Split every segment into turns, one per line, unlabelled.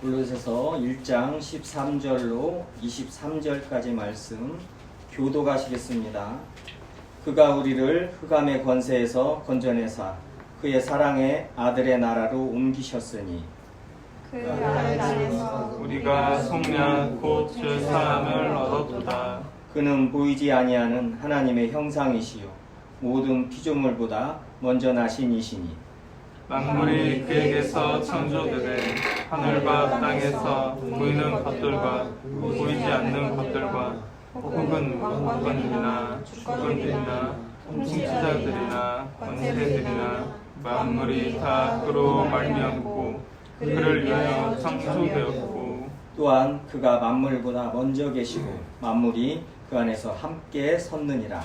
골로새서 1장 13절로 23절까지 말씀 교독하시겠습니다. 그가 우리를 흑암의 권세에서 건져내사 그의 사랑의 아들의 나라로 옮기셨으니
그 아들 안에서
우리가 속량 곧 죄사함을 얻었도다.
그는 보이지 아니하는 하나님의 형상이시요 모든 피조물보다 먼저 나신 이시니
만물이 그에게서 창조되되 하늘과 땅에서 보이는 것들과 보이지 않는 것들과 혹은 왕권들이나 주권들이나 통치자들이나 권세들이나 만물이 다 그로 말미암고 그를 위하여 창조되었고
또한 그가 만물보다 먼저 계시고 만물이 그 안에서 함께 섰느니라.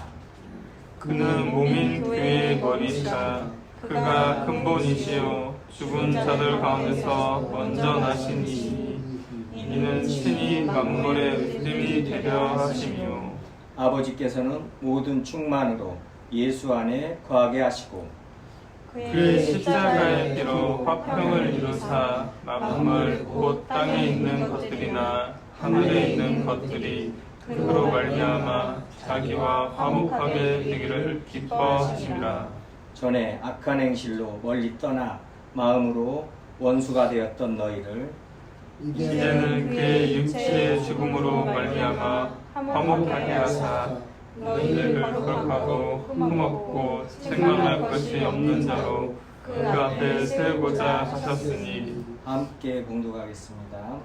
그는 몸인 교회의 머리시라. 그가 근본이시요 죽은 자들 가운데서 먼저 나신 이시니 이는 친히 만물의 으뜸이 되려 하심이요
아버지께서는 모든 충만으로 예수 안에 거하게 하시고
그의 십자가의 피로 화평을 이루사 만물 곧 땅에 있는 것들이나 하늘에 있는 것들이 그로 말미암아 자기와 화목하게 되기를 기뻐하심이라.
전에 악한 행실로 멀리 떠나 마음으로 원수가 되었던 너희를
이제는 그의 육체의 죽음으로 말미암아 화목하게 하사 너희를 거룩하고 흠없고 생망할 것이 없는 자로 그 앞에 세우고자 하셨으니
함께 봉독하겠습니다.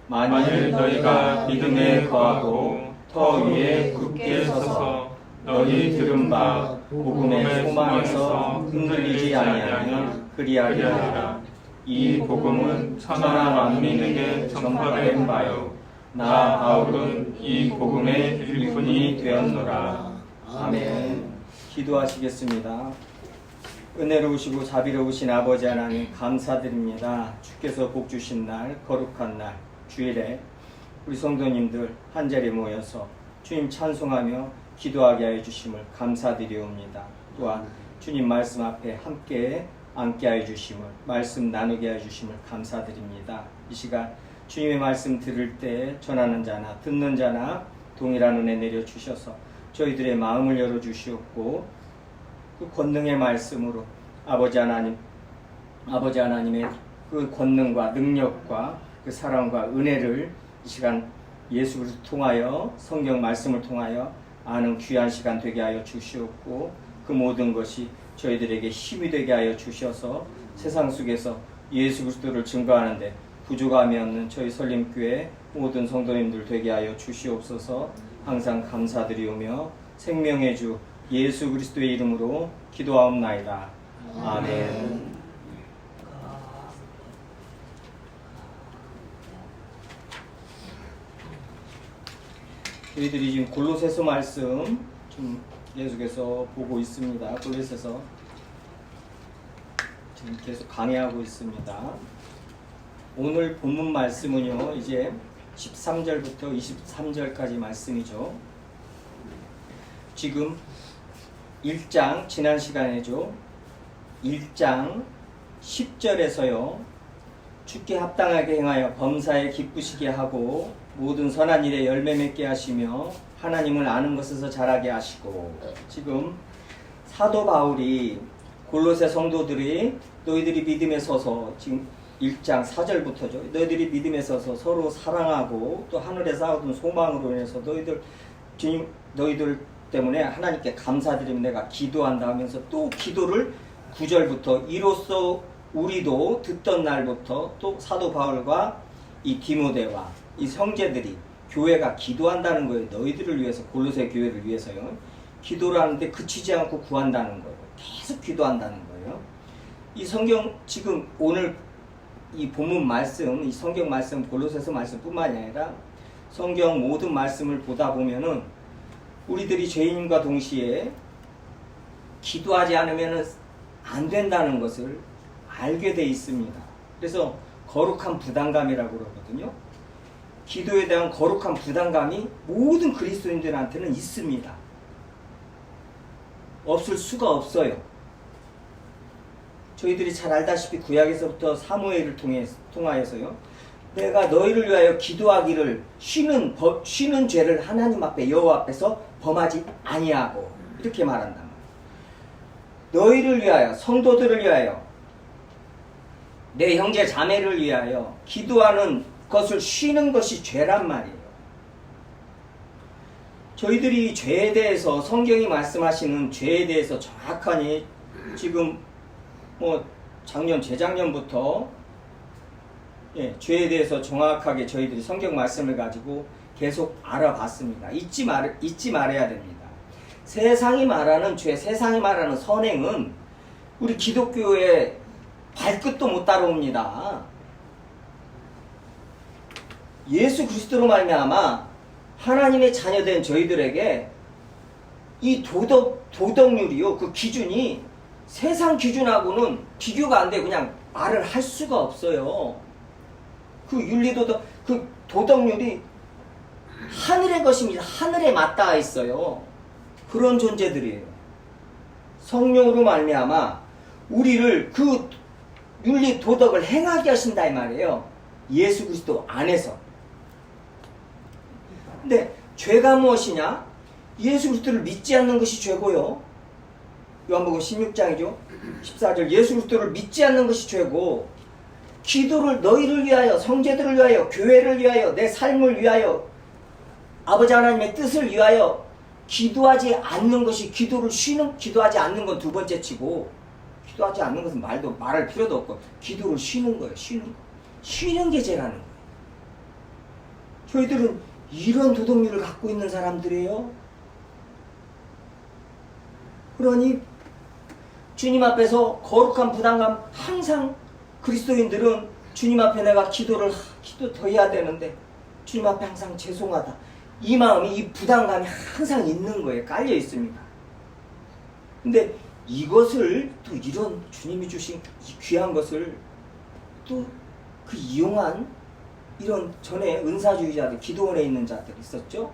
만일 너희가 믿음에 거하고 터 위에 굳게 서서 너희 들은 바 복음의 소망에서 흔들리지 아니하면 그리하리라. 이 복음은 천하 만민에게 전파된 바요 나 바울은 이 복음의 일꾼이 되었노라.
아멘. 기도하시겠습니다. 은혜로우시고 자비로우신 아버지 하나님 감사드립니다. 주께서 복 주신 날 거룩한 날 주일에 우리 성도님들 한자리에 모여서 주님 찬송하며 기도하게 하여 주심을 감사드리옵니다. 또한 주님 말씀 앞에 함께 앉게 하여 주심을 말씀 나누게 하여 주심을 감사드립니다. 이 시간 주님의 말씀 들을 때 전하는 자나 듣는 자나 동일한 은혜 내려 주셔서 저희들의 마음을 열어 주시옵고 그 권능의 말씀으로 아버지 하나님의 그 권능과 능력과 그 사랑과 은혜를 이 시간 예수 그리스도 통하여 성경 말씀을 통하여 아는 귀한 시간 되게 하여 주시옵고 그 모든 것이 저희들에게 힘이 되게 하여 주셔서 세상 속에서 예수 그리스도를 증거하는데 부족함이 없는 저희 설림교회 모든 성도님들 되게 하여 주시옵소서. 항상 감사드리오며 생명의 주 예수 그리스도의 이름으로 기도하옵나이다. 아멘. 저희들이 지금 골로새서 말씀 좀 계속해서 보고 있습니다. 골로새서 지금 계속 강의하고 있습니다. 오늘 본문 말씀은요, 이제 13절부터 23절까지 말씀이죠. 지금 1장, 지난 시간에죠. 1장 10절에서요, 주께 합당하게 행하여 범사에 기쁘시게 하고 모든 선한 일에 열매 맺게 하시며 하나님을 아는 것에서 자라게 하시고, 지금 사도 바울이 골로새 성도들이 너희들이 믿음에 서서 지금 1장 4절부터죠. 너희들이 믿음에 서서 서로 사랑하고 또 하늘에 쌓아둔 소망으로 인해서 너희들 때문에 하나님께 감사드리며 내가 기도한다 하면서 또 기도를 9절부터 이로써 우리도 듣던 날부터 또 사도 바울과 이 디모데와 이 형제들이 교회가 기도한다는 거예요. 너희들을 위해서, 골로새 교회를 위해서요. 기도를 하는데 그치지 않고 구한다는 거예요. 계속 기도한다는 거예요. 이 성경 지금 오늘 이 본문 말씀, 이 성경 말씀, 골로새서 말씀뿐만이 아니라 성경 모든 말씀을 보다 보면은 우리들이 죄인과 동시에 기도하지 않으면 안 된다는 것을 알게 돼 있습니다. 그래서 거룩한 부담감이라고 그러거든요. 기도에 대한 거룩한 부담감이 모든 그리스도인들한테는 있습니다. 없을 수가 없어요. 저희들이 잘 알다시피 구약에서부터 사무엘을 통하여서요, 내가 너희를 위하여 기도하기를 쉬는 죄를 하나님 앞에 여호와 앞에서 범하지 아니하고 이렇게 말한단 말이에요. 너희를 위하여, 성도들을 위하여, 내 형제 자매를 위하여 기도하는 것을 쉬는 것이 죄란 말이에요. 저희들이 죄에 대해서, 성경이 말씀하시는 죄에 대해서 정확하니 지금 작년, 재작년부터 죄에 대해서 정확하게 저희들이 성경 말씀을 가지고 계속 알아봤습니다. 잊지 말아야 됩니다. 세상이 말하는 죄, 세상이 말하는 선행은 우리 기독교의 발끝도 못 따라옵니다. 예수 그리스도로 말미암아 하나님의 자녀된 저희들에게 이 도덕률이요, 그 기준이 세상 기준하고는 비교가 안 돼. 그냥 말을 할 수가 없어요. 그 윤리도덕, 그 도덕률이 하늘의 것입니다. 하늘에 맞닿아 있어요. 그런 존재들이에요. 성령으로 말미암아 우리를 그 윤리 도덕을 행하게 하신다 이 말이에요. 예수 그리스도 안에서. 근데 죄가 무엇이냐? 예수 그리스도를 믿지 않는 것이 죄고요. 요한복음 16장이죠. 14절 예수 그리스도를 믿지 않는 것이 죄고, 기도를 너희를 위하여, 성제들을 위하여, 교회를 위하여, 내 삶을 위하여, 아버지 하나님의 뜻을 위하여 기도하지 않는 것이, 기도하지 않는 건 두 번째 치고, 기도하지 않는 것은 말할 필요도 없고, 기도를 쉬는 거예요. 쉬는 게 죄라는 거예요. 저희들은 이런 도덕률을 갖고 있는 사람들이에요. 그러니 주님 앞에서 거룩한 부담감, 항상 그리스도인들은 주님 앞에 내가 기도 더 해야 되는데 주님 앞에 항상 죄송하다, 이 마음이, 이 부담감이 항상 있는 거예요. 깔려 있습니다. 근데 이것을 또 이런 주님이 주신 이 귀한 것을 또 그 이용한 이런 전에 은사주의자들, 기도원에 있는 자들 있었죠.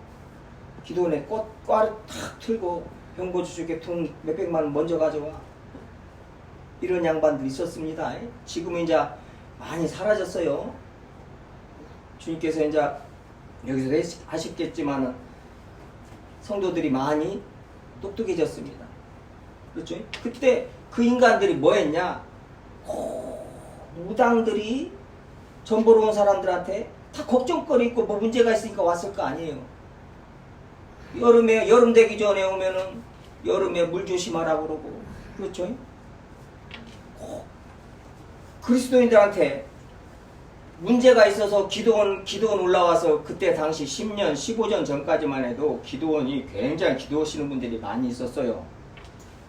기도원에 꽈를 탁 틀고 병고주 쪽에 돈 몇백만 원 먼저 가져와, 이런 양반들 있었습니다. 지금은 이제 많이 사라졌어요. 주님께서 이제 여기서 하셨겠지만은 성도들이 많이 똑똑해졌습니다. 그렇죠? 그때 그 인간들이 뭐 했냐? 무당들이 전 보러 온 사람들한테 다 걱정거리 있고 뭐 문제가 있으니까 왔을 거 아니에요. 여름 되기 전에 오면은 여름에 물 조심하라고 그러고, 그렇죠? 그리스도인들한테 문제가 있어서 기도원 올라와서, 그때 당시 10년, 15년 전까지만 해도 기도원이 굉장히 기도하시는 분들이 많이 있었어요.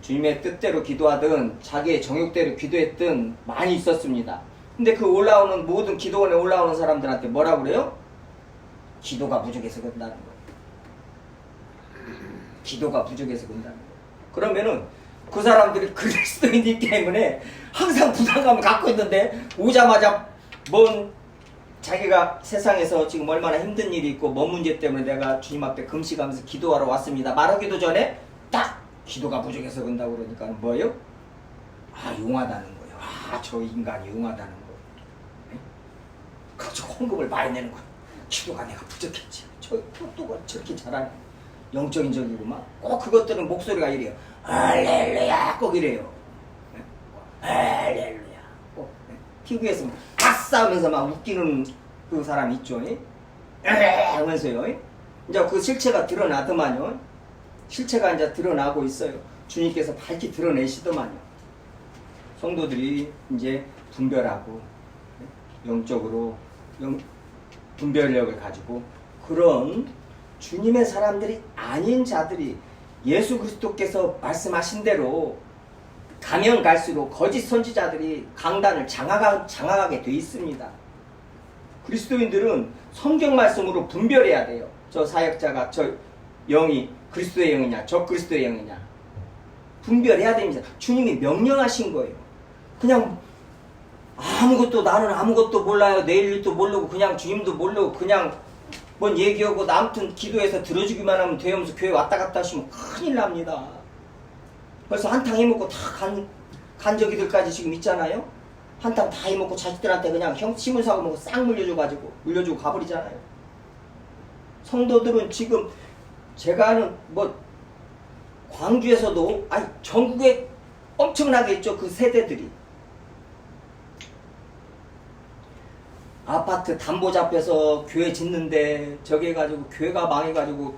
주님의 뜻대로 기도하든 자기의 정욕대로 기도했든 많이 있었습니다. 근데 그 모든 기도원에 올라오는 사람들한테 뭐라고 그래요? 기도가 부족해서 그런다는 거예요. 기도가 부족해서 그런다는 거예요. 그러면은 그 사람들이 그리스도인이기 때문에 항상 부담감을 갖고 있는데, 오자마자 자기가 세상에서 지금 얼마나 힘든 일이 있고 뭔 문제 때문에 내가 주님 앞에 금식하면서 기도하러 왔습니다, 말하기도 전에 딱 기도가 부족해서 그런다고 그러니까 뭐예요? 용하다는 거예요. 저 인간이 용하다는 거예요. 그래서 헌금을 많이 내는 거예요. 기도가 내가 부족했지. 또 저렇게 잘하네. 영적인 적이구만. 꼭 그것들은 목소리가 이래요. 할렐루야, 꼭 이래요. 할렐루야. 꼭. TV에서 아싸 하면서 막 웃기는 그 사람 있죠. 하면서요. 이제 그 실체가 드러나더만요. 실체가 이제 드러나고 있어요. 주님께서 밝히 드러내시더만요. 성도들이 이제 분별하고, 영적으로 분별력을 가지고, 그런 주님의 사람들이 아닌 자들이 예수 그리스도께서 말씀하신 대로 가면 갈수록 거짓 선지자들이 강단을 장악하게 돼 있습니다. 그리스도인들은 성경 말씀으로 분별해야 돼요. 저 사역자가 저 영이 그리스도의 영이냐, 저 그리스도의 영이냐, 분별해야 됩니다. 주님이 명령하신 거예요. 그냥 나는 아무것도 몰라요, 내일 일도 모르고, 그냥 주님도 모르고, 그냥 뭔 얘기하고 아무튼 기도해서 들어주기만 하면 되면서 교회 왔다 갔다 하시면 큰일 납니다. 벌써 한탕 해먹고 다 간적이들까지 지금 있잖아요. 한탕 다 해먹고 자식들한테 그냥 심을 사고 먹고 싹 물려주고 가버리잖아요. 성도들은 지금 제가 아는 뭐 광주에서도 아니 전국에 엄청나게 있죠. 그 세대들이 아파트 담보 잡혀서 교회 짓는데 저기 해가지고 교회가 망해가지고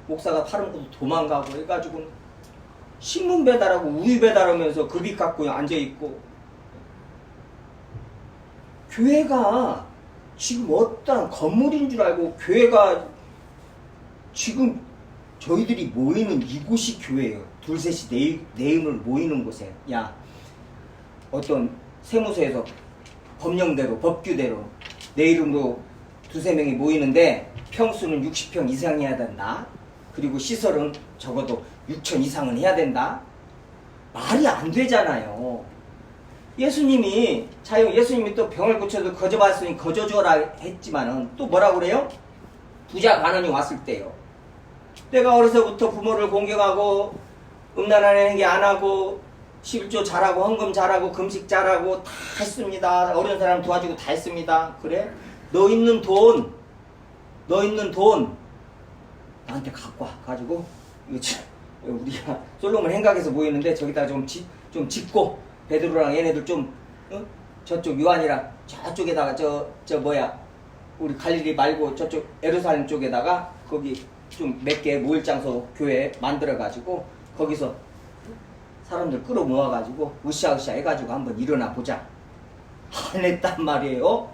목사가 팔아먹고 도망가고 해가지고 신문 배달하고 우유 배달하면서 급이 갖고 앉아있고, 교회가 지금 어떤 건물인 줄 알고 교회가 지금 저희들이 모이는 이곳이 교회예요. 둘셋이 네임을 모이는 곳에 야 어떤 세무서에서 법령대로 법규대로 내 이름으로 두세 명이 모이는데 평수는 60평 이상이어야 된다. 그리고 시설은 적어도 6천 이상은 해야 된다. 말이 안 되잖아요. 예수님이 또 병을 고쳐도 거저봤으니 거저줘라 했지만은 또 뭐라고 그래요? 부자 가난이 왔을 때요. 내가 어려서부터 부모를 공경하고 음란하는 게 안 하고 11조 잘하고 헌금 잘하고 금식 잘하고 다 했습니다. 어려운 사람 도와주고 다 했습니다. 그래? 너 있는 돈 나한테 갖고 와 가지고 이거 우리가 솔로몬 행각에서 모이는데 저기다 좀 짓고 베드로랑 얘네들 좀 저쪽 요한이랑 저쪽에다가 우리 갈릴리 말고 저쪽 예루살렘 쪽에다가 거기 좀 몇 개 모일 장소 교회 만들어 가지고 거기서 사람들 끌어모아 가지고 으쌰으쌰 해가지고 한번 일어나 보자. 안 했단 말이에요.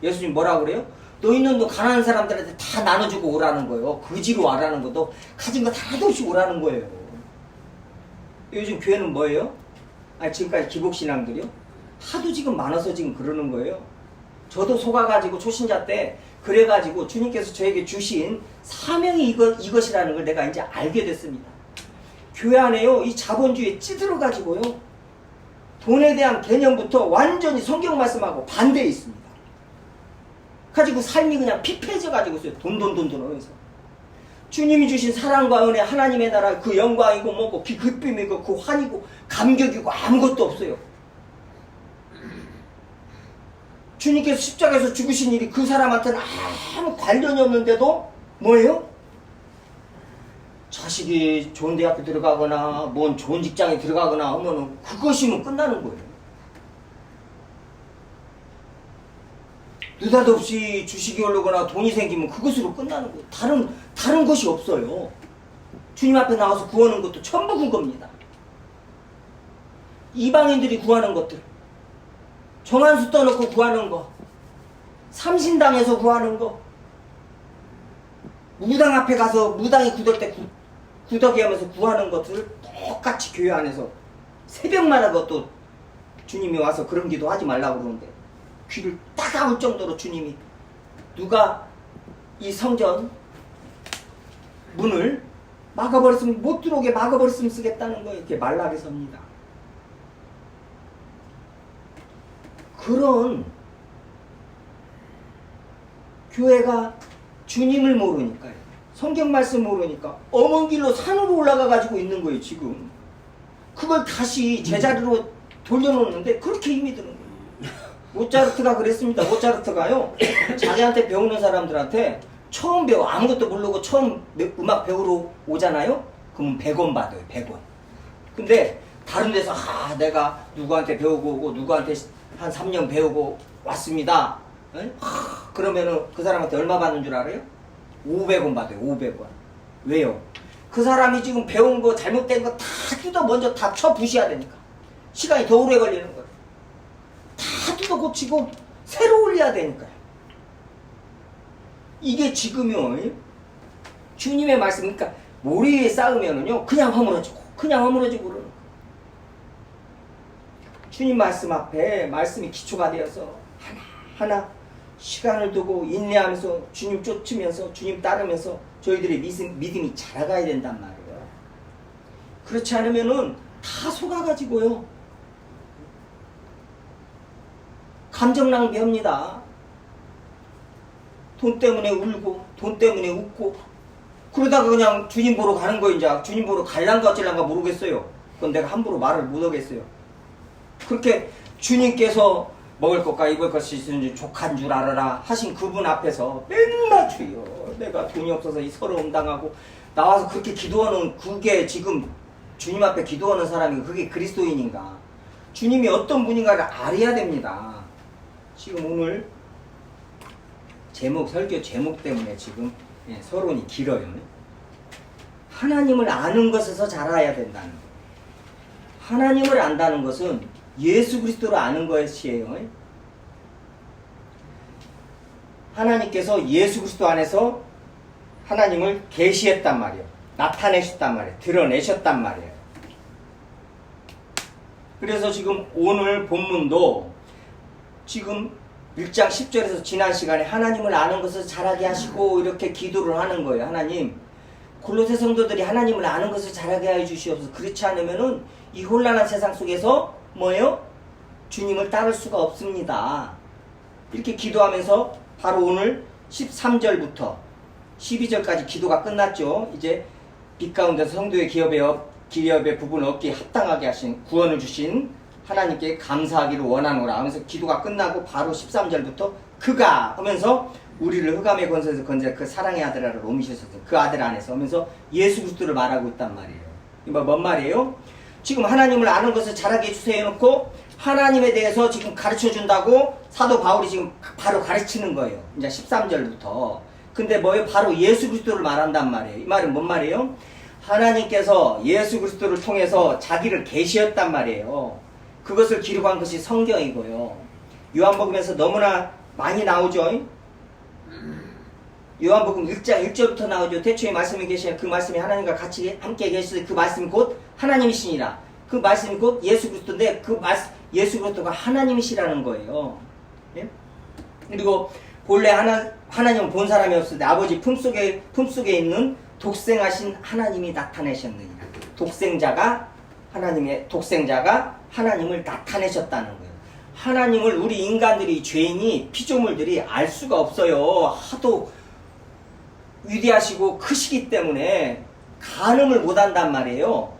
예수님 뭐라고 그래요? 너 있는 돈 가난한 사람들한테 다 나눠주고 오라는 거예요. 거지로 와라는 것도 가진 거 다 하도 없이 오라는 거예요. 요즘 교회는 뭐예요? 아니 지금까지 기복신앙들이요? 하도 지금 많아서 지금 그러는 거예요. 저도 속아가지고 초신자 때 그래가지고 주님께서 저에게 주신 사명이 이것이라는 걸 내가 이제 알게 됐습니다. 교회 안에요 이 자본주의에 찌들어가지고요 돈에 대한 개념부터 완전히 성경 말씀하고 반대에 있습니다. 가지고 삶이 그냥 피폐해져가지고 있어요. 돈 하면서 주님이 주신 사랑과 은혜 하나님의 나라 그 영광이고 뭐고 그 기쁨이고 그 환이고 감격이고 아무것도 없어요. 주님께서 십자가에서 죽으신 일이 그 사람한테는 아무 관련이 없는데도 뭐예요? 자식이 좋은 대학교 들어가거나 뭔 좋은 직장에 들어가거나 하면은 그것이면 끝나는 거예요. 느닷없이 주식이 오르거나 돈이 생기면 그것으로 끝나는 거예요. 다른 것이 없어요. 주님 앞에 나와서 구하는 것도 전부 그겁니다. 이방인들이 구하는 것들, 정한수 떠놓고 구하는 거, 삼신당에서 구하는 거, 무당 앞에 가서 무당이 구들 때 구더기 하면서 구하는 것들을 똑같이 교회 안에서 새벽마다 그것도 주님이 와서 그런 기도 하지 말라고 그러는데 귀를 따가울 정도로 주님이 누가 이 성전 문을 막아버렸으면 못 들어오게 막아버렸으면 쓰겠다는 거 이렇게 말라게 섭니다. 그런 교회가 주님을 모르니까요. 성경 말씀 모르니까 엄한 길로 산으로 올라가 가지고 있는 거예요. 지금 그걸 다시 제자리로 돌려놓는데 그렇게 힘이 드는 거예요. 모차르트가 그랬습니다. 모차르트가요 자기한테 배우는 사람들한테 처음 배워 아무것도 모르고 처음 음악 배우러 오잖아요. 그러면 100원 받아요. 100원. 근데 다른 데서 내가 누구한테 배우고 오고 누구한테 한 3년 배우고 왔습니다. 그러면은 그 사람한테 얼마 받는 줄 알아요? 500원 받아요. 500원. 왜요? 그 사람이 지금 배운 거 잘못된 거 다 뜯어 먼저 다 쳐부셔야 되니까 시간이 더 오래 걸리는 거예요. 다 뜯어 고치고 새로 올려야 되니까요. 이게 지금요 주님의 말씀, 그러니까 모래 위에 쌓으면은요 그냥 허물어지고 그러는 거예요. 주님 말씀 앞에 말씀이 기초가 되어서 하나하나 시간을 두고 인내하면서 주님 쫓으면서 주님 따르면서 저희들의 믿음이 자라가야 된단 말이에요. 그렇지 않으면은 다 속아가지고요 감정 낭비합니다. 돈 때문에 울고 돈 때문에 웃고 그러다가 그냥 주님 보러 가는 거 이제 주님 보러 갈란가 어찔란가 모르겠어요. 그건 내가 함부로 말을 못 하겠어요. 그렇게 주님께서 먹을 것과 입을 것이 있으니 족한 줄 알아라 하신 그분 앞에서 맨날 주여 내가 돈이 없어서 이 서러움 당하고 나와서 그렇게 기도하는 그게 지금 주님 앞에 기도하는 사람이 그게 그리스도인인가? 주님이 어떤 분인가를 알아야 됩니다. 지금 오늘 설교 제목 때문에 지금 서론이 길어요. 하나님을 아는 것에서 자라야 된다는 거예요. 하나님을 안다는 것은 예수 그리스도를 아는 것이에요. 하나님께서 예수 그리스도 안에서 하나님을 계시했단 말이에요. 나타내셨단 말이에요. 드러내셨단 말이에요. 그래서 지금 오늘 본문도 지금 1장 10절에서 지난 시간에 하나님을 아는 것을 잘하게 하시고 이렇게 기도를 하는 거예요. 하나님, 골로새 성도들이 하나님을 아는 것을 잘하게 해 주시옵소서. 그렇지 않으면은 이 혼란한 세상 속에서 뭐예요? 주님을 따를 수가 없습니다. 이렇게 기도하면서 바로 오늘 13절부터 12절까지 기도가 끝났죠. 이제 빛 가운데서 성도의 기업의 부분을 얻기에 합당하게 하신 구원을 주신 하나님께 감사하기를 원하노라 하면서 기도가 끝나고 바로 13절부터 그가 하면서 우리를 흑암의 권세에서 건져 그 사랑의 아들아를 옮기셨어요. 그 아들 안에서 하면서 예수 그리스도를 말하고 있단 말이에요. 이거 뭔 말이에요? 지금 하나님을 아는 것을 잘하게 해주세요 해놓고 하나님에 대해서 지금 가르쳐 준다고 사도 바울이 지금 바로 가르치는 거예요. 이제 13절부터. 근데 뭐예요? 바로 예수 그리스도를 말한단 말이에요. 이 말은 뭔 말이에요? 하나님께서 예수 그리스도를 통해서 자기를 계시했단 말이에요. 그것을 기록한 것이 성경이고요. 요한복음에서 너무나 많이 나오죠. 요한복음 1장 1절부터 나오죠. 태초에 말씀이 계시니 그 말씀이 하나님과 같이 함께 계시되 그 말씀이 곧 하나님이시니라. 그 말씀이 곧 예수 그리스도인데 그 예수 그리스도가 하나님이시라는 거예요. 예? 그리고 본래 하나님은 본 사람이 없을 때 아버지 품속에 있는 독생하신 하나님이 나타내셨느니라. 독생자가 하나님을 나타내셨다는 거예요. 하나님을 우리 인간들이 죄인이 피조물들이 알 수가 없어요. 하도 위대하시고 크시기 때문에 가늠을 못한단 말이에요.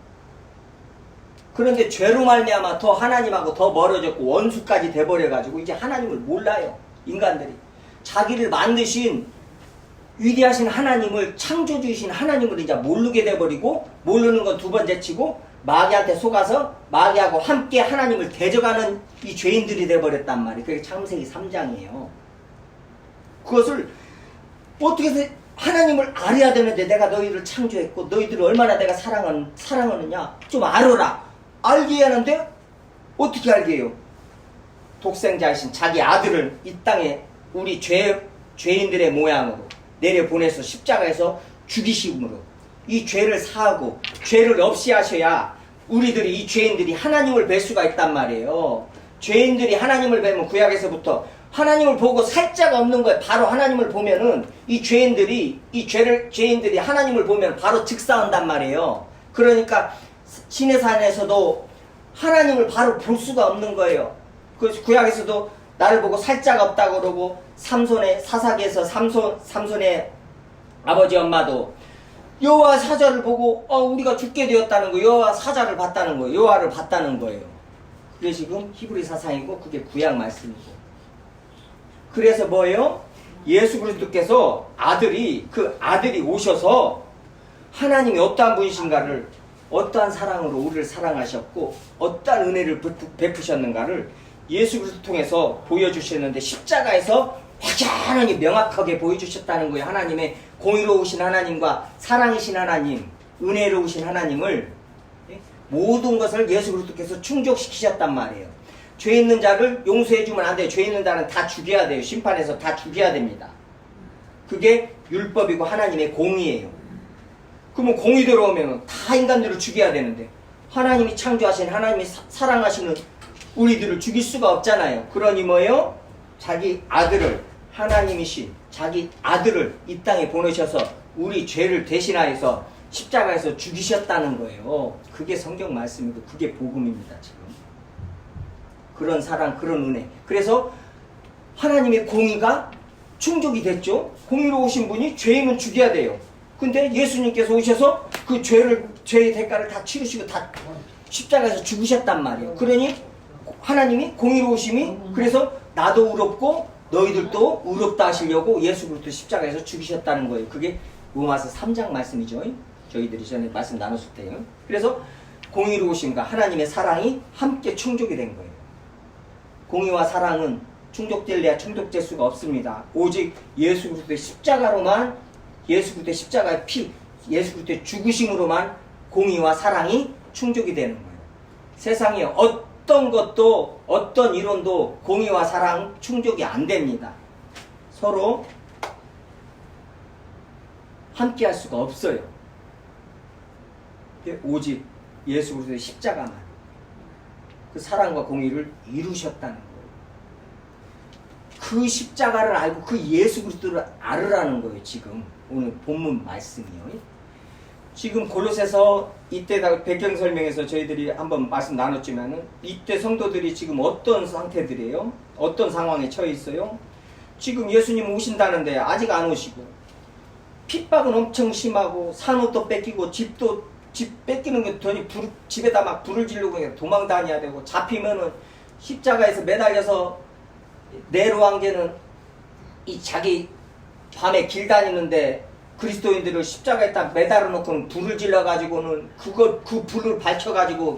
그런데 죄로 말미암아 더 하나님하고 더 멀어졌고 원수까지 돼버려가지고 이제 하나님을 몰라요. 인간들이 자기를 만드신 위대하신 하나님을 창조주이신 하나님을 이제 모르게 돼버리고 모르는 건 두 번째 치고 마귀한테 속아서 마귀하고 함께 하나님을 대적하는 이 죄인들이 돼버렸단 말이에요. 그게 창세기 3장이에요. 그것을 어떻게 해서 하나님을 알아야 되는데 내가 너희를 창조했고 너희들을 얼마나 내가 사랑하느냐 좀 알아라. 알게 하는데 어떻게 알게 해요? 독생자이신 자기 아들을 이 땅에 우리 죄인들의 모양으로 내려보내서 십자가에서 죽이심으로 이 죄를 사하고 죄를 없이 하셔야 우리들이 이 죄인들이 하나님을 뵐 수가 있단 말이에요. 죄인들이 하나님을 뵈면 구약에서부터 하나님을 보고 살자가 없는 거예요. 바로 하나님을 보면은 이 죄인들이 하나님을 보면 바로 즉사한단 말이에요. 그러니까 신의 산에서도 하나님을 바로 볼 수가 없는 거예요. 그 구약에서도 나를 보고 살자가 없다고 그러고 사사기에서 삼손의 아버지 엄마도 여호와 사자를 보고 우리가 죽게 되었다는 거, 여호와 사자를 봤다는 거예요. 여호와를 봤다는 거예요. 그게 지금 히브리 사상이고 그게 구약 말씀이고. 그래서 뭐예요? 예수 그리스도께서 그 아들이 오셔서 하나님이 어떠한 분이신가를 어떠한 사랑으로 우리를 사랑하셨고 어떠한 은혜를 베푸셨는가를 예수 그리스도 통해서 보여주셨는데 십자가에서 확연하게 명확하게 보여주셨다는 거예요. 하나님의 공의로우신 하나님과 사랑이신 하나님, 은혜로우신 하나님을 모든 것을 예수 그리스도께서 충족시키셨단 말이에요. 죄 있는 자를 용서해주면 안 돼요. 죄 있는 자는 다 죽여야 돼요. 심판에서 다 죽여야 됩니다. 그게 율법이고 하나님의 공의예요. 그러면 공의대로 오면 다 인간들을 죽여야 되는데 하나님이 창조하신 하나님이 사랑하시는 우리들을 죽일 수가 없잖아요. 그러니 뭐예요? 자기 아들을 하나님이신 자기 아들을 이 땅에 보내셔서 우리 죄를 대신하여서 십자가에서 죽이셨다는 거예요. 그게 성경 말씀이고 그게 복음입니다. 지금 그런 사랑 그런 은혜. 그래서 하나님의 공의가 충족이 됐죠. 공의로우신 분이 죄인은 죽여야 돼요. 근데 예수님께서 오셔서 그 죄의 대가를 다 치르시고 다 십자가에서 죽으셨단 말이에요. 그러니 하나님이 공의로우심이 그래서 나도 의롭고 너희들도 의롭다 하시려고 예수 그리스도 십자가에서 죽으셨다는 거예요. 그게 로마서 3장 말씀이죠. 저희들이 전에 말씀 나눴을 때요. 그래서 공의로우심과 하나님의 사랑이 함께 충족이 된 거예요. 공의와 사랑은 충족될래야 충족될 수가 없습니다. 오직 예수 그리스도의 십자가로만, 예수 그리스도의 십자가의 피, 예수 그리스도의 죽으심으로만 공의와 사랑이 충족이 되는 거예요. 세상에 어떤 것도 어떤 이론도 공의와 사랑 충족이 안 됩니다. 서로 함께 할 수가 없어요. 오직 예수 그리스도의 십자가만 그 사랑과 공의를 이루셨다는 거예요. 그 십자가를 알고 그 예수 그리스도를 알으라는 거예요. 지금 오늘 본문 말씀이요. 지금 골로새서 이때 배경 설명에서 저희들이 한번 말씀 나눴지만은 이때 성도들이 지금 어떤 상태들이에요? 어떤 상황에 처해 있어요? 지금 예수님 오신다는데 아직 안 오시고 핍박은 엄청 심하고 산업도 뺏기고 집 뺏기는 게 더니 집에다 막 불을 지르고 그냥 도망 다녀야 되고 잡히면은 십자가에서 매달려서 네로 황제는 이 자기 밤에 길 다니는데 그리스도인들을 십자가에 딱 매달아 놓고는 불을 질러 가지고는 그 불을 밝혀 가지고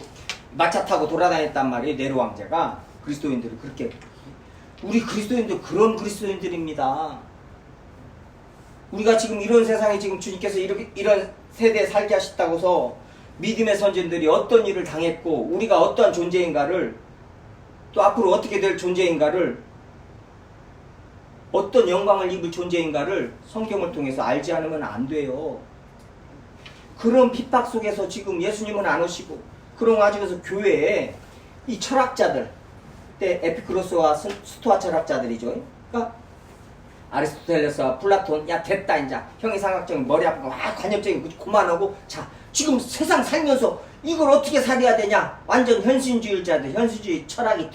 마차 타고 돌아다녔단 말이에요. 네로 황제가 그리스도인들을 그렇게. 우리 그리스도인들 그런 그리스도인들입니다. 우리가 지금 이런 세상에 지금 주님께서 이런 세대에 살게 하셨다고서 믿음의 선진들이 어떤 일을 당했고 우리가 어떠한 존재인가를 또 앞으로 어떻게 될 존재인가를 어떤 영광을 입을 존재인가를 성경을 통해서 알지 않으면 안 돼요. 그런 핍박 속에서 지금 예수님은 안 오시고 그런 와중에서 교회에 이 철학자들 그때 에피쿠로스와 스토아 철학자들이죠. 그러니까 아리스토텔레스와 플라톤 야 됐다 이제 형이상학적인 머리 아프고 관념적인 그만하고 자 지금 세상 살면서 이걸 어떻게 살아야 되냐 완전 현실주의자들 현실주의 철학이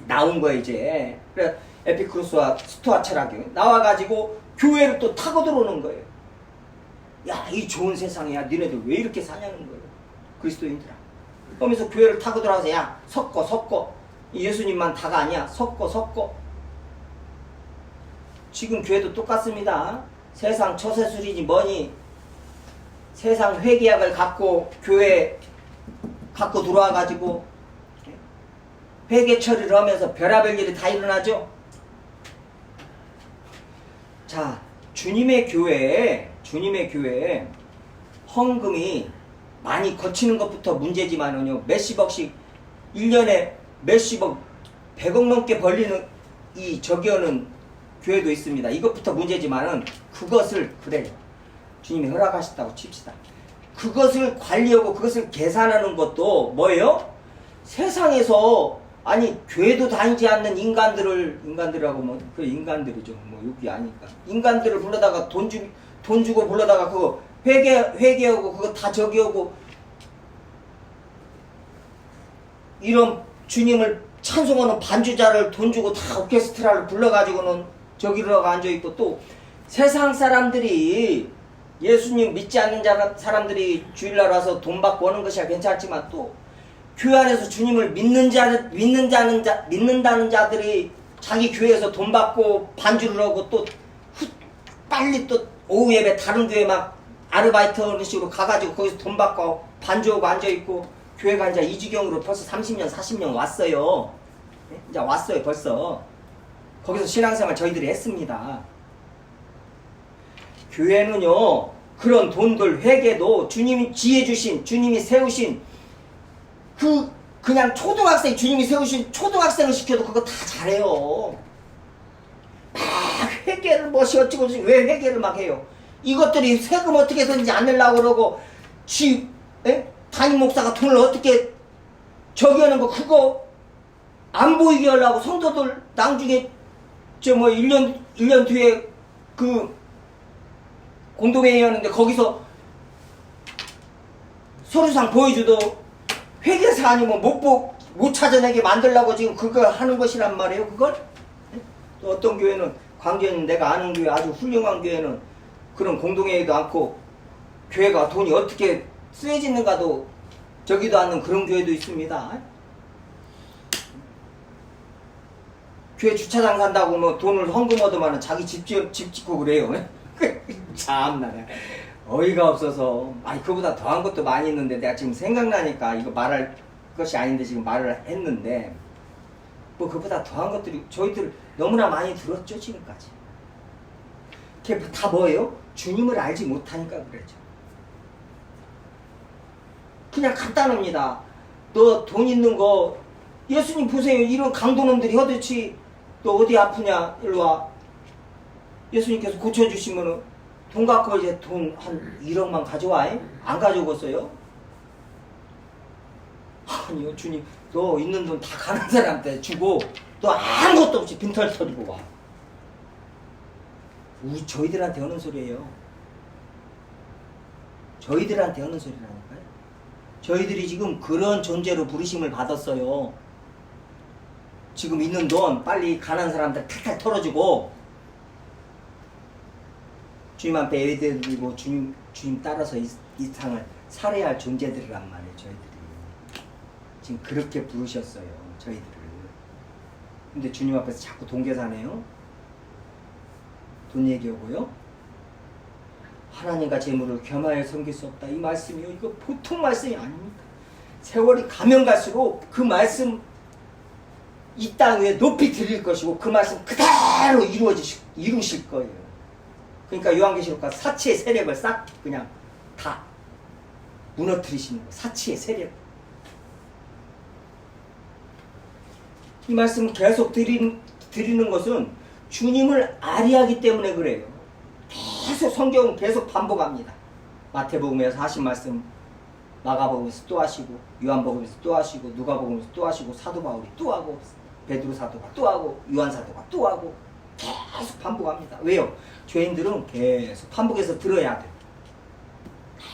나온 거예요 이제. 그래 에피쿠로스와 스토아 철학이 나와가지고 교회를 또 타고 들어오는 거예요. 야, 이 좋은 세상이야. 니네들 왜 이렇게 사냐는 거예요. 그리스도인들아. 그러면서 교회를 타고 들어와서 야, 섞어. 예수님만 다가 아니야. 섞어. 지금 교회도 똑같습니다. 세상 처세술이지 뭐니. 세상 회계약을 갖고 교회 갖고 들어와가지고 회계 처리를 하면서 별의별 일이 다 일어나죠. 자, 주님의 교회에 헌금이 많이 거치는 것부터 문제지만은요, 몇십억씩 1년에 몇십억 100억 넘게 벌리는 이 저기하는 교회도 있습니다. 이것부터 문제지만은 그것을 그래요. 주님이 허락하셨다고 칩시다. 그것을 관리하고 그것을 계산하는 것도 뭐예요? 세상에서 아니 교회도 다니지 않는 인간들하고 뭐 그 인간들이죠. 뭐 여기 아니까 인간들을 불러다가 돈 주고 불러다가 그거 회개하고 그거 다 저기하고 이런 주님을 찬송하는 반주자를 돈 주고 다 오케스트라를 불러가지고는 저기로 앉아있고 또 세상 사람들이 예수님 믿지 않는 사람들이 주일날 와서 돈 받고 오는 것이야 괜찮지만 또 교회 안에서 주님을 믿는다는 자들이 자기 교회에서 돈 받고 반주를 하고 또 빨리 또 오후 예배 다른 교회 막 아르바이트 하는 식으로 가가지고 거기서 돈 받고 반주하고 앉아있고 교회가 이제 이 지경으로 벌써 30년 40년 왔어요. 이제 왔어요 벌써. 거기서 신앙생활 저희들이 했습니다. 교회는요 그런 돈들 회개도 주님이 지혜 주신 주님이 세우신 그냥 초등학생 주님이 세우신 초등학생을 시켜도 그거 다 잘해요. 막 회개를 뭐시 어찌고 왜 회개를 막 해요. 이것들이 세금 어떻게 해서든지 안 내려고 그러고 담임 목사가 돈을 어떻게 저기 하는 거 그거 안 보이게 하려고 성도들 나중에 1년 뒤에 그 공동회의 하는데 거기서 서류상 보여줘도 회계사 아니면 못 찾아내게 만들려고 지금 그거 하는 것이란 말이에요, 그걸? 또 어떤 교회는, 광주에는 내가 아는 교회, 아주 훌륭한 교회는 그런 공동회의도 않고, 교회가 돈이 어떻게 쓰여지는가도 저기도 않는 그런 교회도 있습니다. 교회 주차장 산다고 뭐 돈을 헌금 얻으면 자기 집 짓고 그래요. 참나 어이가 없어서. 아니 그보다 더한 것도 많이 있는데 내가 지금 생각나니까 이거 말할 것이 아닌데 지금 말을 했는데 뭐 그보다 더한 것들이 저희들 너무나 많이 들었죠 지금까지. 그게 다 뭐예요? 주님을 알지 못하니까 그랬죠. 그냥 간단합니다. 너 돈 있는 거 예수님 보세요. 이런 강도놈들이 허듯이 너 어디 아프냐 일로 와. 예수님께서 고쳐주시면은 돈 갖고 이제 돈 한 1억만 가져와. 안 가져오겠어요? 아니요 주님 너 있는 돈 다 가는 사람한테 주고 너 아무것도 없이 빈털 털고 와. 저희들한테 하는 소리예요. 저희들한테 하는 소리라니까요. 저희들이 지금 그런 존재로 부르심을 받았어요. 지금 있는 돈 빨리 가난한 사람들 탈탈 털어주고 주님 앞에 예배 드리고 주님 따라서 이 땅을 살아야 할 존재들이란 말이에요. 저희들이 지금 그렇게 부르셨어요. 저희들을. 근데 주님 앞에서 자꾸 돈 계산해요. 돈 얘기하고요. 하나님과 재물을 겸하여 섬길 수 없다. 이 말씀이요. 이거 보통 말씀이 아닙니다. 세월이 가면 갈수록 그 말씀 이 땅 위에 높이 드릴 것이고 그 말씀 그대로 이루실 거예요. 그러니까 요한계시록 가서 사치의 세력을 싹 그냥 다 무너뜨리시는 거예요. 사치의 세력. 이 말씀 계속 드리는 것은 주님을 아리하기 때문에 그래요. 계속 성경은 계속 반복합니다. 마태복음에서 하신 말씀 마가복음에서 또 하시고 요한복음에서 또 하시고 누가복음에서 또 하시고 사도 바울이 또 하고 베드로 사도가 또 하고 요한 사도가 또 하고 계속 반복합니다. 왜요? 죄인들은 계속 반복해서 들어야 돼요.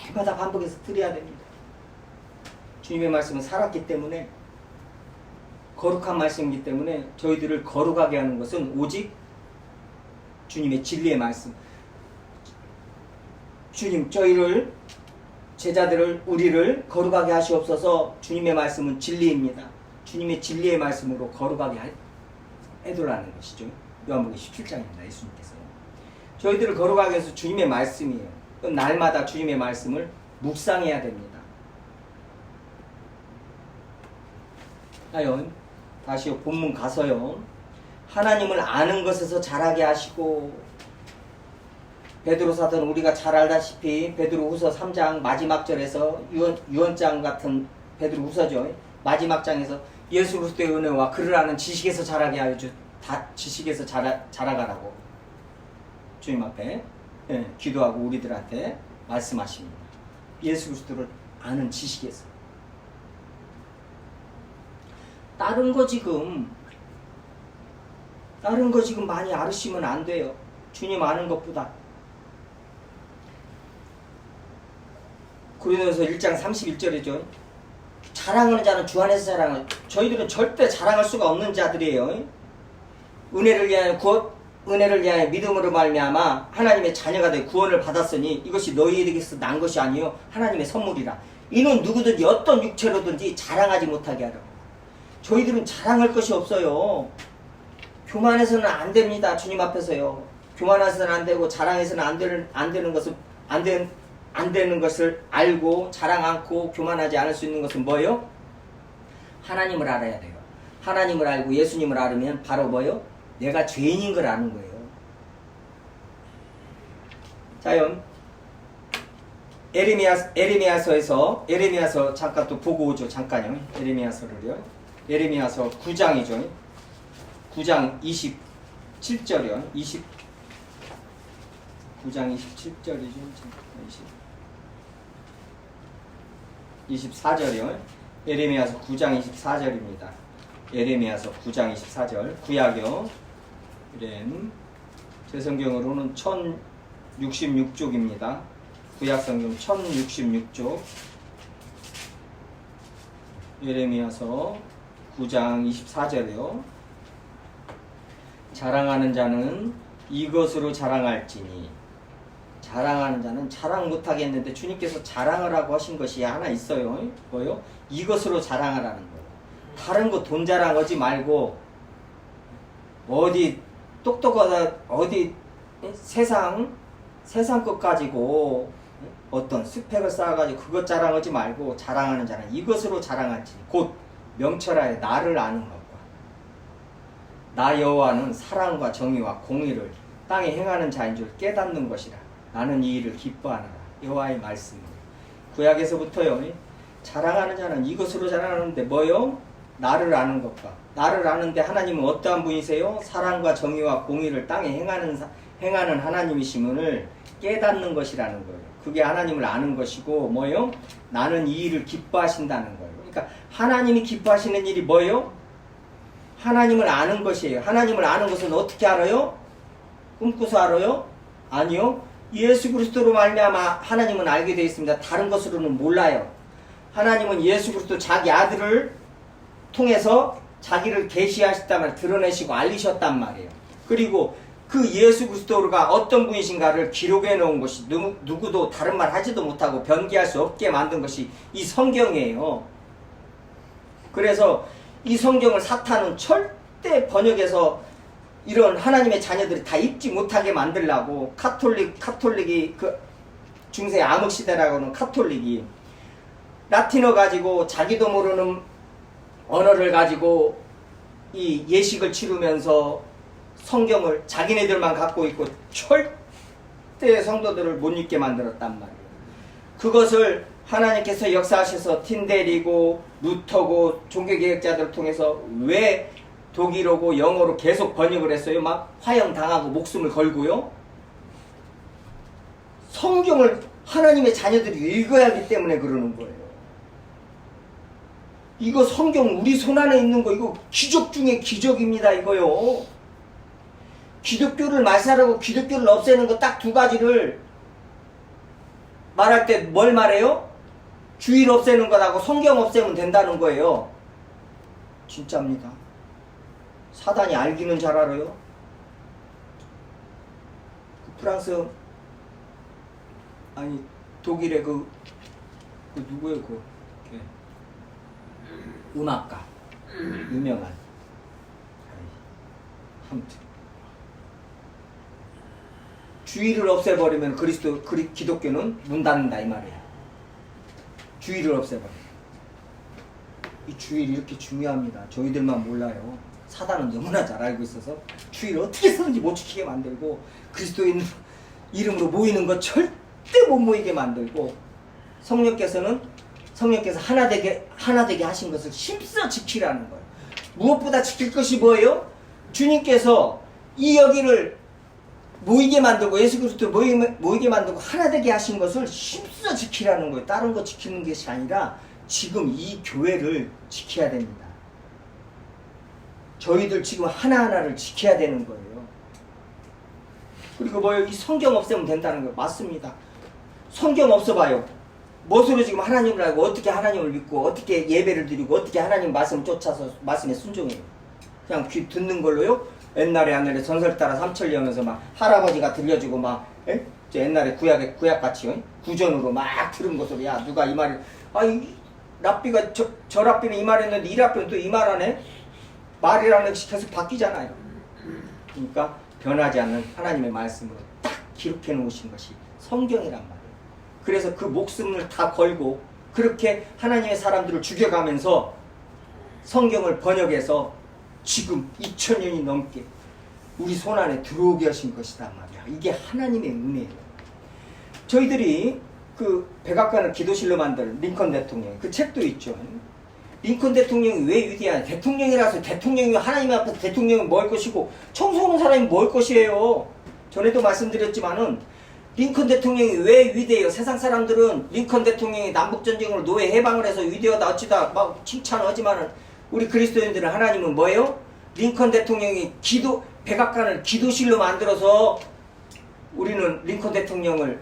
날마다 반복해서 들어야 됩니다. 주님의 말씀은 살았기 때문에 거룩한 말씀이기 때문에 저희들을 거룩하게 하는 것은 오직 주님의 진리의 말씀. 주님 저희를 제자들을 우리를 거룩하게 하시옵소서. 주님의 말씀은 진리입니다. 주님의 진리의 말씀으로 거룩하게 해달라는 것이죠. 요한복음 17장입니다. 예수님께서 저희들을 거룩하게 해서 주님의 말씀이에요. 날마다 주님의 말씀을 묵상해야 됩니다. 아연 다시 본문 가서요. 하나님을 아는 것에서 자라게 하시고 베드로 사도는 우리가 잘 알다시피 베드로후서 3장 마지막 절에서 유언장 같은 베드로후서죠. 마지막 장에서 예수 그리스도의 은혜와 그를 아는 지식에서 자라게 하여 지식에서 자라가라고 주님 앞에 기도하고 우리들한테 말씀하십니다. 예수 그리스도를 아는 지식에서. 다른 거 지금 많이 알으시면 안 돼요. 주님 아는 것보다. 고린도서 1장 31절이죠. 자랑하는 자는 주 안에서 자랑하는. 저희들은 절대 자랑할 수가 없는 자들이에요. 은혜를 위하여 믿음으로 말미암아 하나님의 자녀가 되어 구원을 받았으니 이것이 너희에게서 난 것이 아니요 하나님의 선물이라. 이는 누구든지 어떤 육체로든지 자랑하지 못하게 하라. 저희들은 자랑할 것이 없어요. 교만해서는 안 됩니다. 주님 앞에서요. 교만해서는 안 되고 자랑해서는 안 되는 것을 알고 자랑 않고 교만하지 않을 수 있는 것은 뭐예요? 하나님을 알아야 돼요. 하나님을 알고 예수님을 알으면 바로 뭐예요? 내가 죄인인 걸 아는 거예요. 자연 에레미야서 잠깐 또 보고 오죠. 잠깐요. 에레미야서를요. 에레미야서 9장이죠. 9장 27절이요. 9장 27절이죠. 24절이요. 에레미야서 9장 24절입니다. 에레미야서 9장 24절. 구약이요. 제 성경으로는 1066쪽입니다. 구약 성경 1066쪽. 에레미야서 9장 24절이요. 자랑하는 자는 이것으로 자랑할지니. 자랑하는 자는 자랑 못하겠는데 주님께서 자랑을 하고 하신 것이 하나 있어요. 뭐요? 이것으로 자랑하라는 거예요. 다른 거 돈 자랑하지 말고 어디 똑똑하다 어디 세상 것 가지고 어떤 스펙을 쌓아가지고 그것 자랑하지 말고 자랑하는 자는 이것으로 자랑하지 곧 명철하여 나를 아는 것과 나 여호와는 사랑과 정의와 공의를 땅에 행하는 자인 줄 깨닫는 것이라. 나는 이 일을 기뻐하노라. 여호와의 말씀입니다. 구약에서부터요 자랑하는 자는 이것으로 자랑하는데 뭐요? 나를 아는 것과 나를 아는데 하나님은 어떠한 분이세요? 사랑과 정의와 공의를 땅에 행하는 하나님이심을 깨닫는 것이라는 거예요. 그게 하나님을 아는 것이고 뭐요? 나는 이 일을 기뻐하신다는 거예요. 그러니까 하나님이 기뻐하시는 일이 뭐요? 하나님을 아는 것이에요. 하나님을 아는 것은 어떻게 알아요? 꿈꾸서 알아요? 아니요. 예수 그리스도로 말미암아 하나님은 알게 되어 있습니다. 다른 것으로는 몰라요. 하나님은 예수 그리스도 자기 아들을 통해서 자기를 계시하셨다면 드러내시고 알리셨단 말이에요. 그리고 그 예수 그리스도가 어떤 분이신가를 기록해 놓은 것이 누구도 다른 말 하지도 못하고 변기할 수 없게 만든 것이 이 성경이에요. 그래서 이 성경을 사탄은 절대 번역해서 이런 하나님의 자녀들이 다 읽지 못하게 만들려고 카톨릭이 그 중세 암흑시대라고 하는 카톨릭이 라틴어 가지고 자기도 모르는 언어를 가지고 이 예식을 치르면서 성경을 자기네들만 갖고 있고 절대 성도들을 못 읽게 만들었단 말이에요. 그것을 하나님께서 역사하셔서 틴데리고 루터고 종교개혁자들을 통해서 왜 독일어고 영어로 계속 번역을 했어요. 막 화형당하고 목숨을 걸고요. 성경을 하나님의 자녀들이 읽어야 하기 때문에 그러는 거예요. 이거 성경 우리 손안에 있는 거 이거 기적 중에 기적입니다. 이거요. 기독교를 말살하고 기독교를 없애는 거 딱 두 가지를 말할 때 뭘 말해요? 주일 없애는 거라고 성경 없애면 된다는 거예요. 진짜입니다. 사단이 알기는 잘 알아요. 그 프랑스 아니 독일의 그 누구예요 그 음악가 유명한 아무튼 주일을 없애버리면 기독교는 문 닫는다 이 말이에요. 주일을 없애버려. 이 주일이 이렇게 중요합니다. 저희들만 몰라요. 사단은 너무나 잘 알고 있어서 주일을 어떻게 해서든지 못 지키게 만들고 그리스도인 이름으로 모이는 거 절대 못 모이게 만들고 성령께서 하나 되게 하신 것을 힘써 지키라는 거예요. 무엇보다 지킬 것이 뭐예요? 주님께서 이 여기를 모이게 만들고 예수 그리스도를 모이게 만들고 하나 되게 하신 것을 힘써 지키라는 거예요. 다른 거 지키는 것이 아니라 지금 이 교회를 지켜야 됩니다. 저희들 지금 하나하나를 지켜야 되는 거예요. 그리고 뭐예요? 이 성경 없애면 된다는 거예요. 맞습니다. 성경 없어봐요. 무엇으로 지금 하나님을 알고 어떻게 하나님을 믿고 어떻게 예배를 드리고 어떻게 하나님 말씀을 쫓아서 말씀에 순종해요. 그냥 귀 듣는 걸로요. 옛날에 전설 따라 삼천리하면서 막 할아버지가 들려주고 막 저 옛날에 구약같이 구전으로 막 들은 것으로 야 누가 이 말을 이 랍비가 저 랍비는 이 말했는데 이 랍비는 또 이 말하네. 말이라는 것이 계속 바뀌잖아요. 그러니까 변하지 않는 하나님의 말씀으로 딱 기록해 놓으신 것이 성경이란 말이에요. 그래서 그 목숨을 다 걸고 그렇게 하나님의 사람들을 죽여가면서 성경을 번역해서 지금 2000년이 넘게 우리 손안에 들어오게 하신 것이란 말이야. 이게 하나님의 은혜예요. 저희들이 그 백악관을 기도실로 만든 링컨 대통령 그 책도 있죠. 링컨 대통령이 왜 위대한 대통령이라서 대통령이 하나님 앞에서 대통령이 뭘 것이고 청소하는 사람이 뭘 것이에요. 전에도 말씀드렸지만은 링컨 대통령이 왜 위대해요? 세상 사람들은 링컨 대통령이 남북전쟁으로 노예 해방을 해서 위대하다 어찌다 막 칭찬하지만은 우리 그리스도인들은 하나님은 뭐예요? 링컨 대통령이 백악관을 기도실로 만들어서 우리는 링컨 대통령을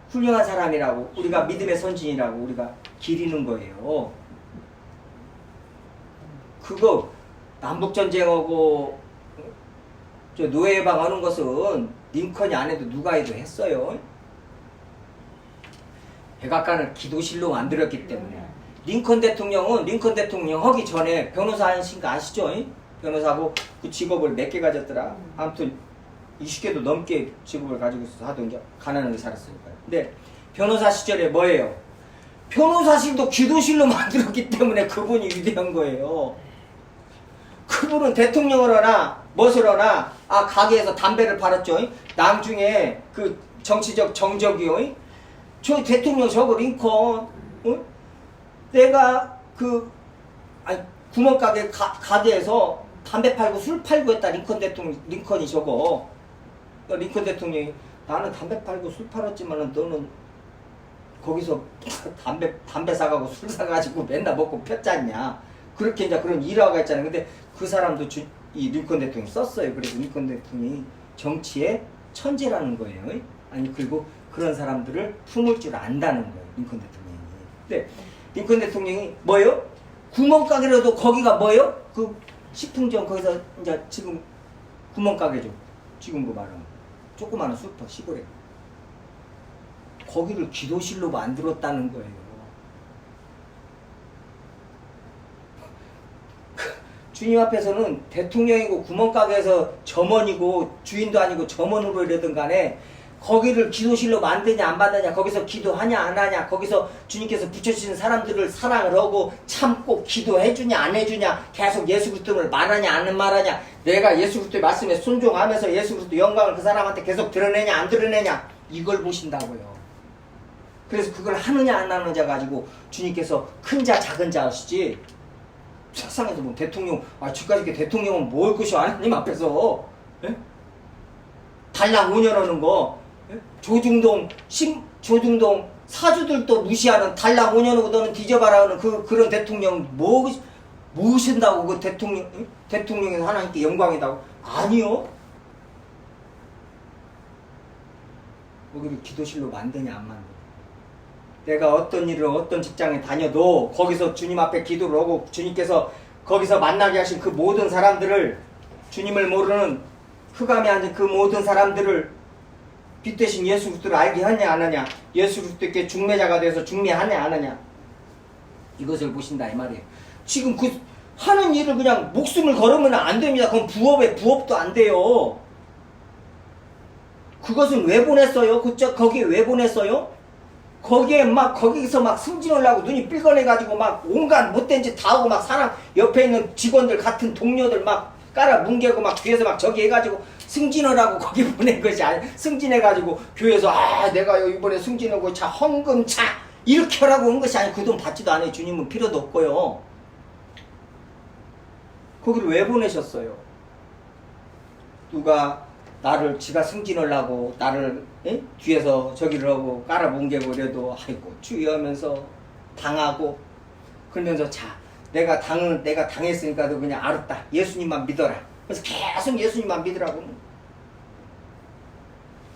훌륭한 사람이라고 우리가 믿음의 선진이라고 우리가 기리는 거예요. 그거 남북전쟁하고 저 노예 해방하는 것은 링컨이 안 해도 누가 해도 했어요. 백악관을 기도실로 만들었기 때문에 링컨 대통령은 링컨 대통령 하기 전에 변호사 하신 거 아시죠? 변호사하고 그 직업을 몇 개 가졌더라. 아무튼 20개도 넘게 직업을 가지고 있어서 하던 게 가난하게 살았으니까요. 근데 변호사 시절에 뭐예요? 변호사실도 기도실로 만들었기 때문에 그분이 위대한 거예요. 그분은 대통령을 하나 무엇을 하나 가게에서 담배를 팔았죠. 나중에 그 정치적 정적이요. 저 대통령 저거 링컨 내가 구멍가게 가게에서 담배 팔고 술 팔고 했다. 링컨이 저거 링컨 대통령이 나는 담배 팔고 술 팔았지만은 너는 거기서 담배 사가고 술 사가지고 맨날 먹고 폈잖냐. 그렇게 이제 그런 일화가 있잖아요. 근데 그 사람도 이 링컨 대통령이 썼어요. 그래서 링컨 대통령이 정치의 천재라는 거예요. 아니 그리고 그런 사람들을 품을 줄 안다는 거예요. 링컨 대통령이. 근데 링컨 대통령이 뭐예요? 구멍가게라도 거기가 뭐예요? 그 식품점 거기서 이제 지금 구멍가게죠. 지금 그 말은 조그마한 슈퍼 시골에 거기를 기도실로 만들었다는 거예요. 주님 앞에서는 대통령이고 구멍가게에서 점원이고 주인도 아니고 점원으로 이러든 간에 거기를 기도실로 만드냐 안 만드냐, 거기서 기도하냐 안 하냐, 거기서 주님께서 붙여주신 사람들을 사랑을 하고 참고 기도해주냐 안 해주냐, 계속 예수 그리스도를 말하냐 안 말하냐, 내가 예수 그리스도의 말씀에 순종하면서 예수 그리스도 영광을 그 사람한테 계속 드러내냐 안 드러내냐, 이걸 보신다고요. 그래서 그걸 하느냐 안 하느냐 가지고 주님께서 큰 자 작은 자 하시지, 세상에서 뭐 대통령, 지금까지 대통령은 뭘 것이오 하나님 앞에서 예? 달랑 5년 하는 거, 예? 조중동 사주들도 무시하는 달랑 5년 하고 너는 뒤져봐라 하는 그런 대통령 무엇인다고 그 대통령이 하나님께 영광이다고? 아니요. 여기를 기도실로 만드냐 안 만드냐. 내가 어떤 일을 어떤 직장에 다녀도 거기서 주님 앞에 기도를 하고 주님께서 거기서 만나게 하신 그 모든 사람들을, 주님을 모르는 흑암에 앉은 그 모든 사람들을 빛 대신 예수 그리스도를 알게 하냐 안 하냐, 예수 그리스도께 중매자가 돼서 중매하냐 안 하냐, 이것을 보신다 이 말이에요. 지금 그 하는 일을 그냥 목숨을 걸으면 안 됩니다. 그건 부업도 안 돼요. 그것은 왜 보냈어요? 거기에 왜 보냈어요? 거기서 막 승진을 하고 눈이 삘거려가지고 막 온갖 못된 짓 다 하고 막 사람 옆에 있는 직원들 같은 동료들 막 깔아 뭉개고 막 뒤에서 막 저기 해가지고 승진을 하고 거기 보낸 것이 아니, 승진해가지고 교회에서 내가 이번에 승진하고 차 헌금 차 이렇게 하라고 한 것이 아니, 그 돈 받지도 않아요. 주님은 필요도 없고요. 거기를 왜 보내셨어요? 누가 나를 지가 승진을 하고 나를 뒤에서 저기를 하고 깔아 뭉개고 그래도 아이고 주의하면서 당하고 그러면서 내가 당했으니까 너 그냥 알았다. 예수님만 믿어라. 그래서 계속 예수님만 믿으라고.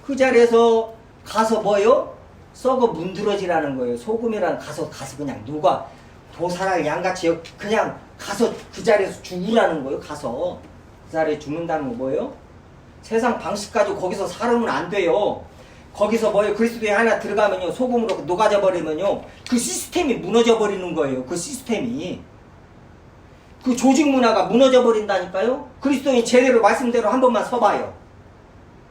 그 자리에서 가서 뭐요? 썩어 문드러지라는 거예요. 소금이랑 가서 그냥 누가 도사랑 양같이 그냥 가서 그 자리에서 죽으라는 거예요. 가서 그 자리에 죽는다는 거 뭐예요? 세상 방식 가지고 거기서 살으면 안 돼요. 거기서 뭐예요? 그리스도에 하나 들어가면요, 소금으로 녹아져 버리면요, 그 시스템이 무너져 버리는 거예요. 그 시스템이, 그 조직 문화가 무너져 버린다니까요. 그리스도인 제대로 말씀대로 한 번만 서봐요.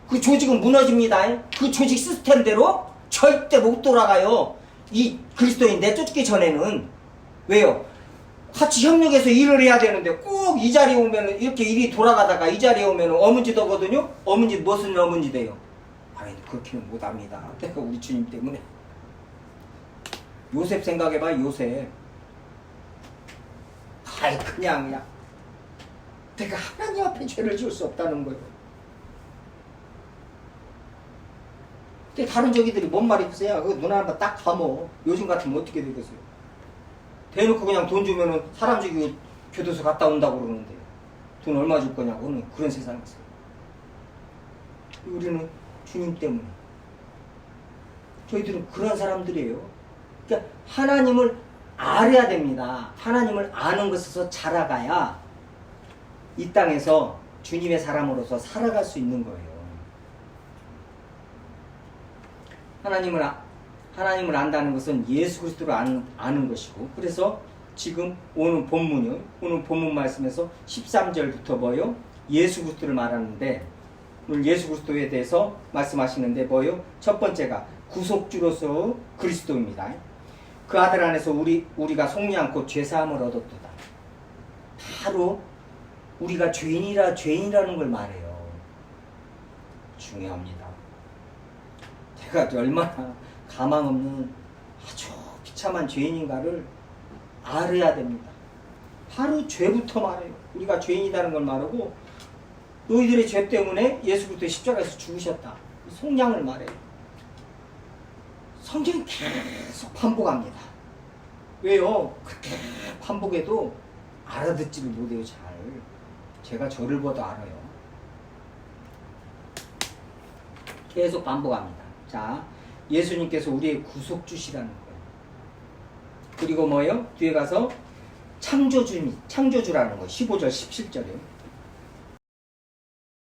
그 조직은 무너집니다. 그 조직 시스템대로 절대 못 돌아가요. 이 그리스도인 내쫓기 전에는. 왜요? 같이 협력해서 일을 해야 되는데 꼭 이 자리에 오면은 이렇게 일이 돌아가다가 이 자리에 오면은 어문지 되거든요. 어문지 무슨 어문지 돼요? 그렇게는 못합니다. 내가 우리 주님 때문에. 요셉 생각해봐. 요셉. 그냥 내가 하나님 앞에 죄를 지을 수 없다는 거예요. 근데 다른 저기들이 뭔 말이 있어요? 그 눈 한번 딱 감어. 요즘 같으면 어떻게 되겠어요? 대놓고 그냥 돈 주면은 사람 죽이고 교도소 갔다 온다고 그러는데 돈 얼마 줄 거냐고는 그런 세상에서. 우리는 주님 때문에. 저희들은 그런 사람들이에요. 그러니까 하나님을 알아야 됩니다. 하나님을 아는 것에서 자라가야 이 땅에서 주님의 사람으로서 살아갈 수 있는 거예요. 하나님을 안다는 것은 예수 그리스도를 아는 것이고, 그래서 지금 오늘 본문이요. 오늘 본문 말씀에서 13절부터 뭐요? 예수 그리스도를 말하는데 오늘 예수 그리스도에 대해서 말씀하시는데 뭐요? 첫 번째가 구속주로서 그리스도입니다. 그 아들 안에서 우리가 속리 않고 죄사함을 얻었도다. 바로 우리가 죄인이라는 걸 말해요. 중요합니다. 제가 얼마나 가망 없는 아주 비참한 죄인인가를 알아야 됩니다. 바로 죄부터 말해요. 우리가 죄인이라는 걸 말하고 너희들의 죄 때문에 예수 그리스도 십자가에서 죽으셨다. 속량을 말해요. 성경이 계속 반복합니다. 왜요? 그렇게 반복해도 알아듣지를 못해요. 잘. 제가 저를 봐도 알아요. 계속 반복합니다. 자, 예수님께서 우리의 구속주시라는 거예요. 그리고 뭐예요? 뒤에 가서 창조주라는 거예요. 15절, 17절이요.